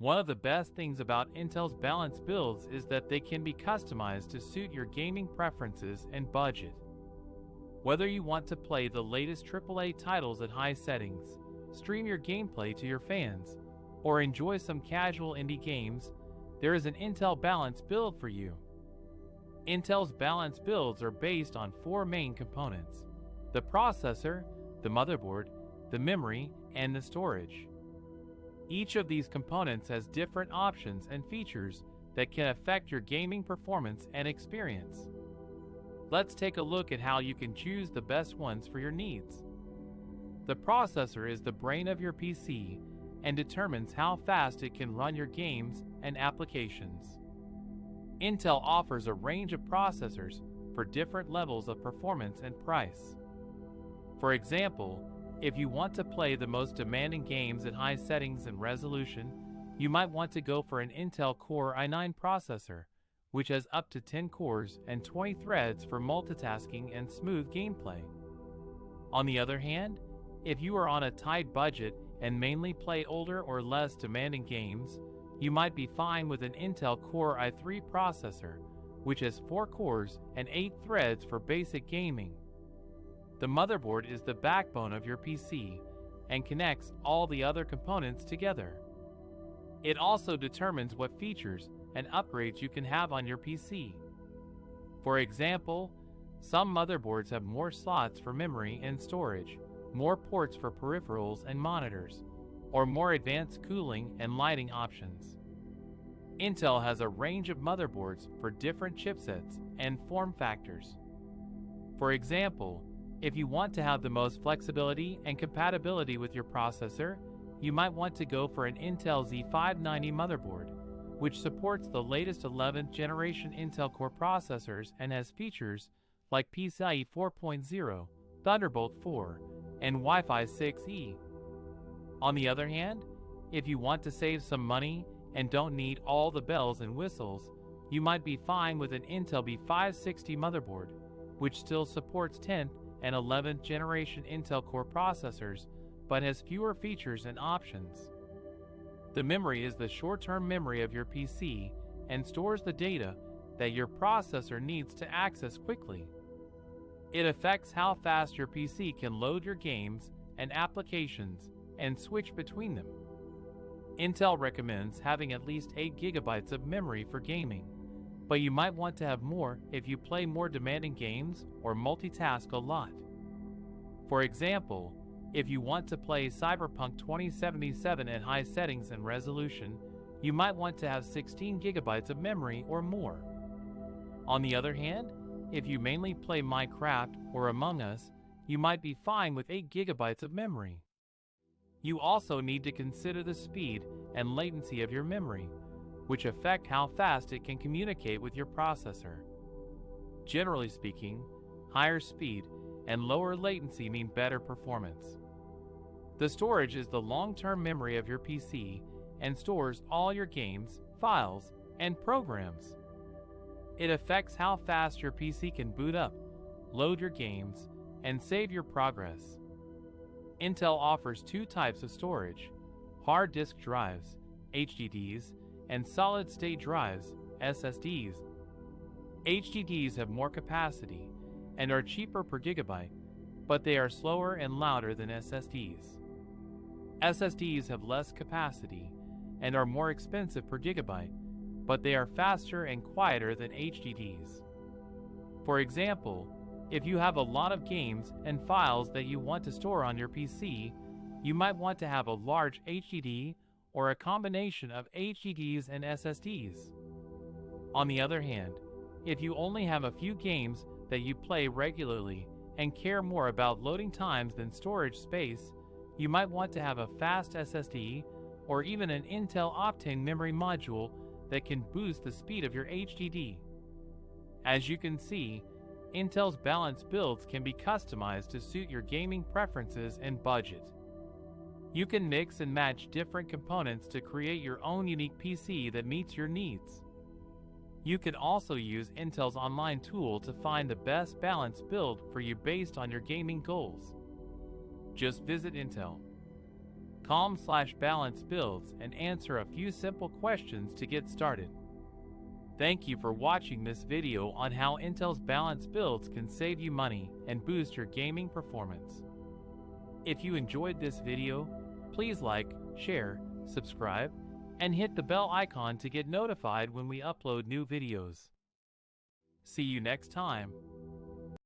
One of the best things about Intel's balanced builds is that they can be customized to suit your gaming preferences and budget. Whether you want to play the latest AAA titles at high settings, stream your gameplay to your fans, or enjoy some casual indie games, there is an Intel balanced build for you. Intel's balanced builds are based on four main components: the processor, the motherboard, the memory, and the storage. Each of these components has different options and features that can affect your gaming performance and experience. Let's take a look at how you can choose the best ones for your needs. The processor is the brain of your PC and determines how fast it can run your games and applications. Intel offers a range of processors for different levels of performance and price. For example, if you want to play the most demanding games at high settings and resolution, you might want to go for an Intel Core i9 processor, which has up to 10 cores and 20 threads for multitasking and smooth gameplay. On the other hand, if you are on a tight budget and mainly play older or less demanding games, you might be fine with an Intel Core i3 processor, which has 4 cores and 8 threads for basic gaming. The motherboard is the backbone of your PC and connects all the other components together. It also determines what features and upgrades you can have on your PC. For example, some motherboards have more slots for memory and storage, more ports for peripherals and monitors, or more advanced cooling and lighting options. Intel has a range of motherboards for different chipsets and form factors. For example, if you want to have the most flexibility and compatibility with your processor, you might want to go for an Intel Z590 motherboard, which supports the latest 11th generation Intel Core processors and has features like PCIe 4.0, Thunderbolt 4, and Wi-Fi 6E. On the other hand, if you want to save some money and don't need all the bells and whistles, you might be fine with an Intel B560 motherboard, which still supports 10th and 11th generation Intel Core processors, but has fewer features and options. The memory is the short-term memory of your PC and stores the data that your processor needs to access quickly. It affects how fast your PC can load your games and applications and switch between them. Intel recommends having at least 8 GB of memory for gaming, but you might want to have more if you play more demanding games or multitask a lot. For example, if you want to play Cyberpunk 2077 at high settings and resolution, you might want to have 16 GB of memory or more. On the other hand, if you mainly play Minecraft or Among Us, you might be fine with 8 GB of memory. You also need to consider the speed and latency of your memory, which affect how fast it can communicate with your processor. Generally speaking, higher speed and lower latency mean better performance. The storage is the long-term memory of your PC and stores all your games, files, and programs. It affects how fast your PC can boot up, load your games, and save your progress. Intel offers 2 types of storage: hard disk drives, HDDs, and solid-state drives, SSDs. HDDs have more capacity and are cheaper per gigabyte, but they are slower and louder than SSDs. SSDs have less capacity and are more expensive per gigabyte, but they are faster and quieter than HDDs. For example, if you have a lot of games and files that you want to store on your PC, you might want to have a large HDD or a combination of HDDs and SSDs. On the other hand, if you only have a few games that you play regularly and care more about loading times than storage space, you might want to have a fast SSD or even an Intel Optane memory module that can boost the speed of your HDD. As you can see, Intel's balanced builds can be customized to suit your gaming preferences and budget. You can mix and match different components to create your own unique PC that meets your needs. You can also use Intel's online tool to find the best balanced build for you based on your gaming goals. Just visit Intel. com/balance builds and answer a few simple questions to get started. Thank you for watching this video on how Intel's Balance Builds can save you money and boost your gaming performance. If you enjoyed this video, please like, share, subscribe, and hit the bell icon to get notified when we upload new videos. See you next time.